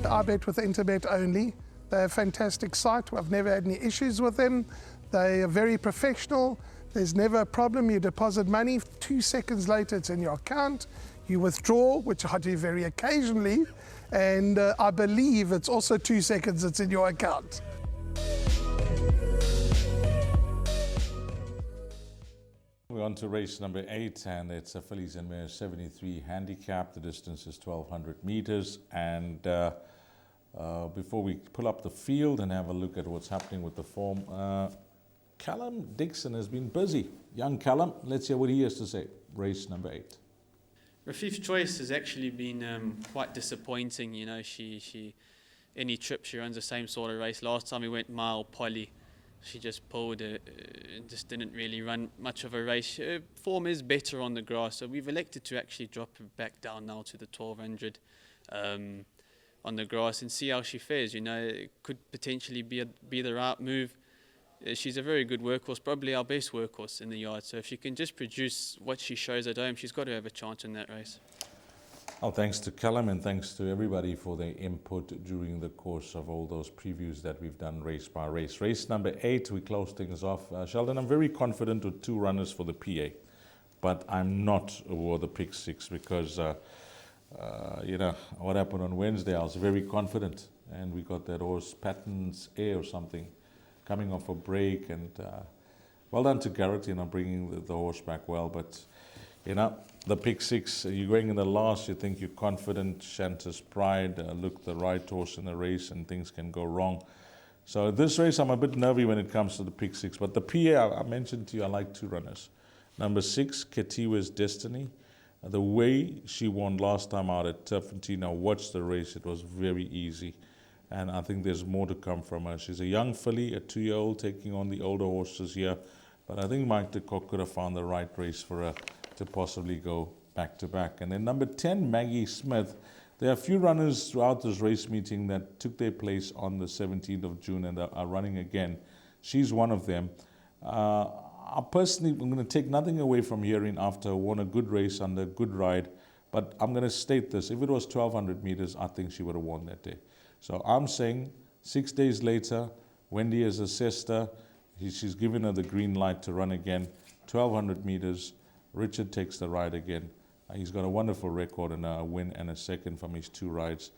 I bet with Interbet only. They're a fantastic site. I've never had any issues with them. They are very professional. There's never a problem. You deposit money, 2 seconds later it's in your account. You withdraw, which I do very occasionally, and I believe it's also 2 seconds it's in your account. We're on to race number 8, and it's a fillies and mares 73 handicap. The distance is 1,200 meters, and before we pull up the field and have a look at what's happening with the form, Callum Dixon has been busy. Young Callum, let's hear what he has to say. Race number 8. Rafif's Choice has actually been quite disappointing. You know, she any trip she runs the same sort of race. Last time we went mile poly, she just pulled and just didn't really run much of a race. Her form is better on the grass, so we've elected to actually drop her back down now to the 1,200 on the grass and see how she fares. You know, it could potentially be the right move. She's a very good workhorse, probably our best workhorse in the yard. So if she can just produce what she shows at home, she's got to have a chance in that race. Oh, thanks to Callum and thanks to everybody for their input during the course of all those previews that we've done race by race. Race number 8, we close things off. Sheldon, I'm very confident with 2 runners for the PA, but I'm not over the pick 6 because, you know, what happened on Wednesday, I was very confident and we got that horse Patton's Air or something coming off a break, and well done to Garrett, you know, bringing the horse back well. But, you know, the pick 6, you're going in the last, you think you're confident, Shanta's Pride, look, the right horse in the race, and things can go wrong. So this race, I'm a bit nervy when it comes to the pick 6. But the PA, I mentioned to you, I like 2 runners. Number 6, Ketiwa's Destiny. The way she won last time out at Turfentine, I watched the race, it was very easy. And I think there's more to come from her. She's a young filly, a 2-year-old, taking on the older horses here. But I think Mike de Kock could have found the right race for her to possibly go back-to-back. And then number 10, Maggie Smith. There are a few runners throughout this race meeting that took their place on the 17th of June and are running again. She's one of them. I personally, I'm going to take nothing away from hearing after won a good race under a good ride. But I'm going to state this. If it was 1,200 meters, I think she would have won that day. So I'm saying 6 days later, Wendy has assessed her. She's given her the green light to run again. 1,200 meters, Richard takes the ride again. He's got a wonderful record and a win and a second from his 2 rides.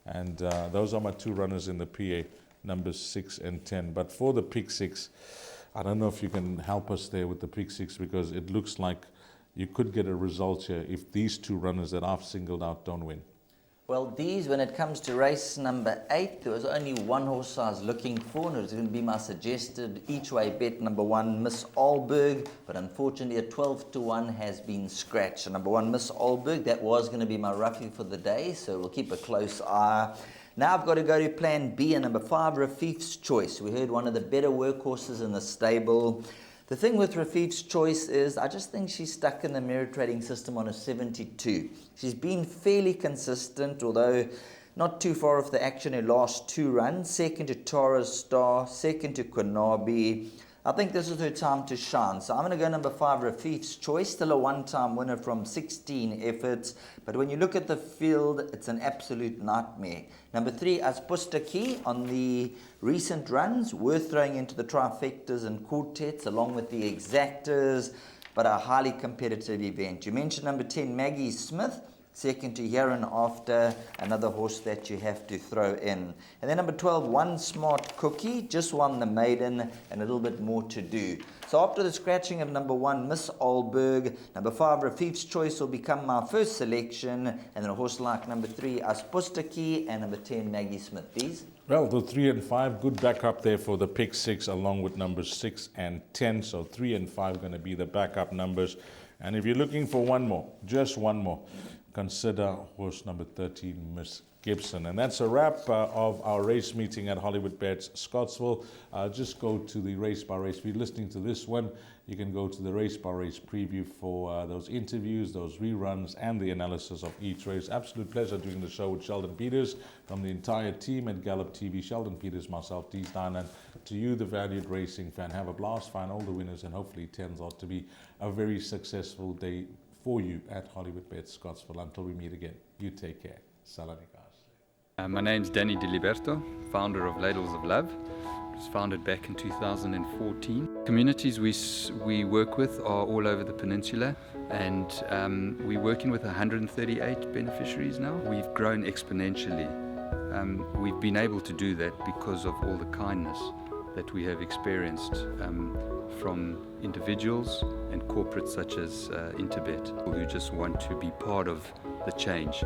And those are my 2 runners in the PA, numbers 6 and 10. But for the pick 6, I don't know if you can help us there with the pick 6, because it looks like you could get a result here if these 2 runners that I've singled out don't win. Well, these, when it comes to race number 8, there was only one horse I was looking for, and it was going to be my suggested each-way bet, number 1, Miss Alberg, but unfortunately a 12-1 has been scratched. So number 1, Miss Alberg, that was going to be my roughie for the day, so we'll keep a close eye. Now I've got to go to plan B, and number 5, Rafif's Choice. We heard one of the better workhorses in the stable. The thing with Rafif's Choice is I just think she's stuck in the merit trading system on a 72. She's been fairly consistent, although not too far off the action her last 2 runs. Second to Tara's Star, second to Konabi. I think this is her time to shine. So I'm going to go number 5, Rafif's Choice, still a one-time winner from 16 efforts. But when you look at the field, it's an absolute nightmare. Number 3, Aspustaki on the recent runs, worth throwing into the trifectas and quartets along with the exactors, but a highly competitive event. You mentioned number 10, Maggie Smith. Second to Heron after, another horse that you have to throw in. And then number 12, One Smart Cookie, just won the maiden and a little bit more to do. So after the scratching of number 1, Miss Alberg, number 5, Rafif's Choice will become my first selection, and then a horse like number 3, Aspustaki, and number 10, Maggie Smith. These? Well, the 3 and 5, good backup there for the pick 6 along with numbers 6 and 10. So 3 and 5 going to be the backup numbers. And if you're looking for one more, just one more, consider horse number 13, Miss Gibson. And that's a wrap of our race meeting at Hollywoodbets Scottsville. Just go to the race by race. If you're listening to this one, you can go to the race by race preview for those interviews, those reruns, and the analysis of each race. Absolute pleasure doing the show with Sheldon Peters from the entire team at Gallop TV. Sheldon Peters, myself, Dee Stein, and to you, the valued racing fan. Have a blast, find all the winners, and hopefully it turns out to be a very successful day for you at Hollywoodbets Scottsville. Until we meet again, you take care. Salanikas. My name's Danny Diliberto, founder of Ladles of Love. It was founded back in 2014. Communities we work with are all over the peninsula, and we're working with 138 beneficiaries now. We've grown exponentially. We've been able to do that because of all the kindness that we have experienced from individuals and corporates such as Interbet, who just want to be part of the change.